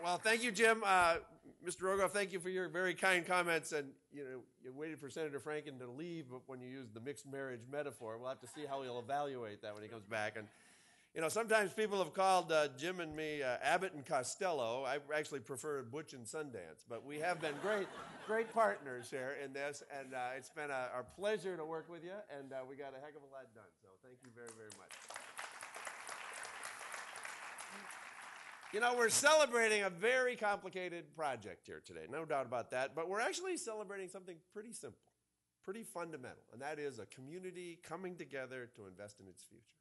Well, thank you, Jim. Mr. Rogoff, thank you for your very kind comments. And you waited for Senator Franken to leave, but when you used the mixed marriage metaphor, we'll have to see how he'll evaluate that when he comes back. And sometimes people have called Jim and me Abbott and Costello. I actually prefer Butch and Sundance, but we have been great partners here in this, and it's been our pleasure to work with you, and we got a heck of a lot done. So thank you very, very much. We're celebrating a very complicated project here today, no doubt about that, but we're actually celebrating something pretty simple, pretty fundamental, and that is a community coming together to invest in its future.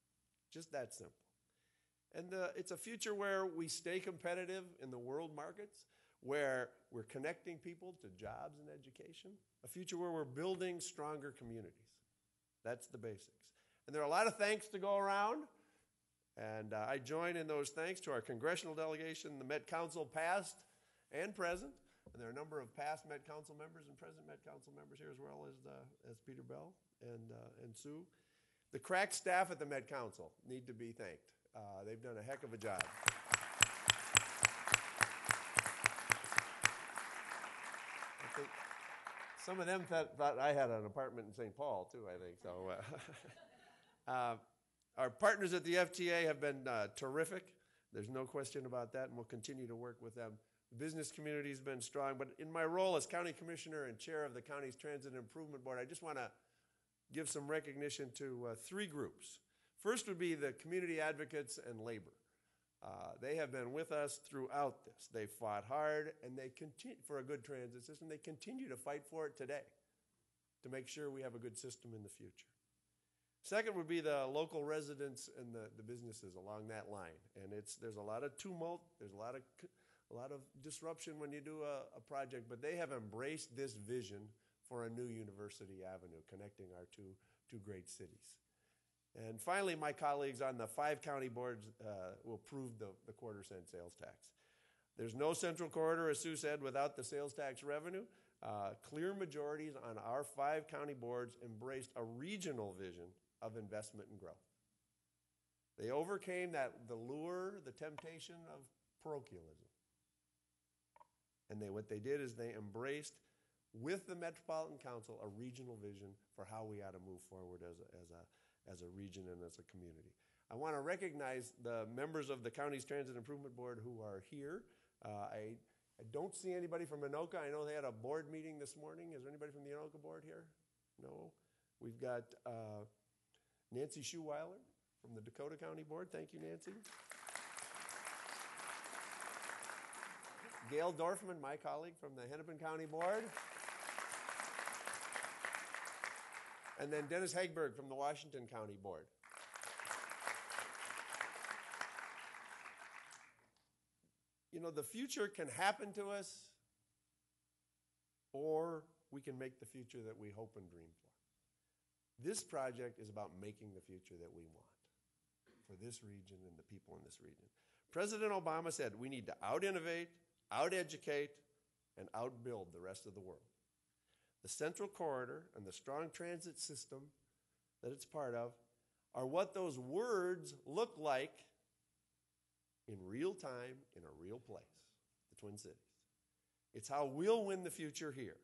Just that simple. And it's a future where we stay competitive in the world markets, where we're connecting people to jobs and education, a future where we're building stronger communities. That's the basics. And there are a lot of thanks to go around. And I join in those thanks to our congressional delegation, the Met Council past and present. And there are a number of past Met Council members and present Met Council members here, as well as Peter Bell and Sue. The crack staff at the Met Council need to be thanked. They've done a heck of a job. I think some of them thought I had an apartment in St. Paul, too, I think. So. Our partners at the FTA have been terrific. There's no question about that, and we'll continue to work with them. The business community has been strong, but in my role as county commissioner and chair of the county's Transit Improvement Board, I just want to give some recognition to three groups. First would be the community advocates and labor. They have been with us throughout this. They fought hard, and they continue for a good transit system. They continue to fight for it today to make sure we have a good system in the future. Second would be the local residents and the businesses along that line. And there's a lot of tumult, there's a lot of disruption when you do a project, but they have embraced this vision for a new University Avenue, connecting our two great cities. And finally, my colleagues on the 5 county boards will approve the quarter-cent sales tax. There's no central corridor, as Sue said, without the sales tax revenue. Clear majorities on our 5 county boards embraced a regional vision of investment and growth. They overcame the lure, the temptation of parochialism. And what they did is they embraced, with the Metropolitan Council, a regional vision for how we ought to move forward as a region and as a community. I want to recognize the members of the county's Transit Improvement Board who are here. I don't see anybody from Anoka. I know they had a board meeting this morning. Is there anybody from the Anoka board here? No. We've got Nancy Schuweiler from the Dakota County Board. Thank you, Nancy. Gail Dorfman, my colleague from the Hennepin County Board. And then Dennis Hagberg from the Washington County Board. The future can happen to us, or we can make the future that we hope and dream for. This project is about making the future that we want for this region and the people in this region. President Obama said we need to out-innovate, out-educate, and out-build the rest of the world. The Central Corridor and the strong transit system that it's part of are what those words look like in real time, in a real place, the Twin Cities. It's how we'll win the future here.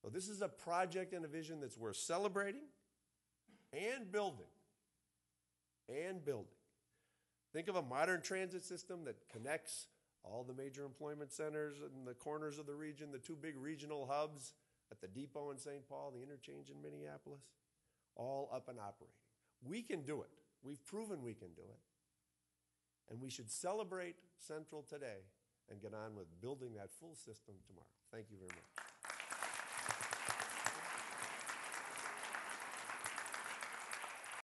So this is a project and a vision that's worth celebrating and building. And building. Think of a modern transit system that connects all the major employment centers in the corners of the region, the 2 big regional hubs at the depot in St. Paul, the interchange in Minneapolis, all up and operating. We can do it. We've proven we can do it. And we should celebrate Central today and get on with building that full system tomorrow. Thank you very much.